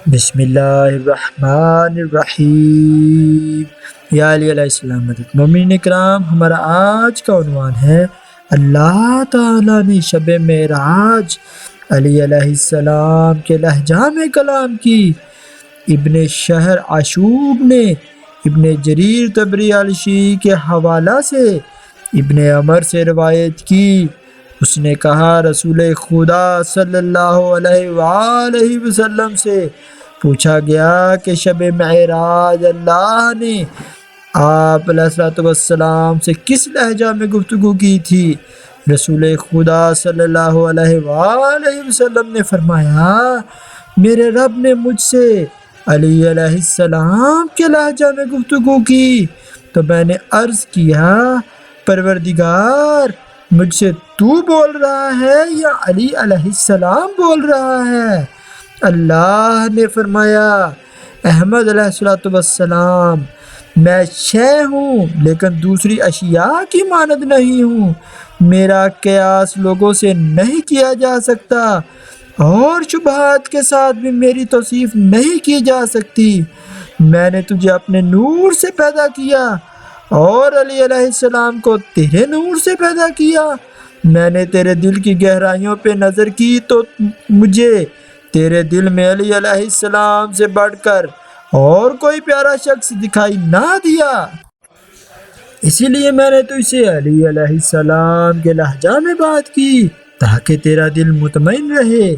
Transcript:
بسم اللہ الرحمن الرحیم۔ یا علی علیہ السلام مدد۔ مومنین کرام، ہمارا آج کا عنوان ہے اللہ تعالیٰ نے شب معراج علی علیہ السلام کے لہجہ میں کلام کی۔ ابن شہر عاشوب نے ابن جریر طبری علشی کے حوالہ سے ابن عمر سے روایت کی، اس نے کہا رسول خدا صلی اللہ علیہ وآلہ وسلم سے پوچھا گیا کہ شب معراج اللہ نے آپ علیہ السلام سے کس لہجہ میں گفتگو کی تھی؟ رسول خدا صلی اللہ علیہ وآلہ وسلم نے فرمایا، میرے رب نے مجھ سے علی علیہ السلام کے لہجہ میں گفتگو کی تو میں نے عرض کیا، پروردگار، مجھ سے تو بول رہا ہے یا علی علیہ السلام بول رہا ہے؟ اللہ نے فرمایا، احمد علیہ السلام، میں شے ہوں لیکن دوسری اشیاء کی مانند نہیں ہوں، میرا قیاس لوگوں سے نہیں کیا جا سکتا اور شبہات کے ساتھ بھی میری توصیف نہیں کی جا سکتی۔ میں نے تجھے اپنے نور سے پیدا کیا اور علی علیہ السلام کو تیرے نور سے پیدا کیا۔ میں نے تیرے دل کی گہرائیوں پہ نظر کی تو مجھے تیرے دل میں علی علیہ السلام سے بڑھ کر اور کوئی پیارا شخص دکھائی نہ دیا، اسی لیے میں نے تجھ سے علی علیہ السلام کے لہجہ میں بات کی تاکہ تیرا دل مطمئن رہے۔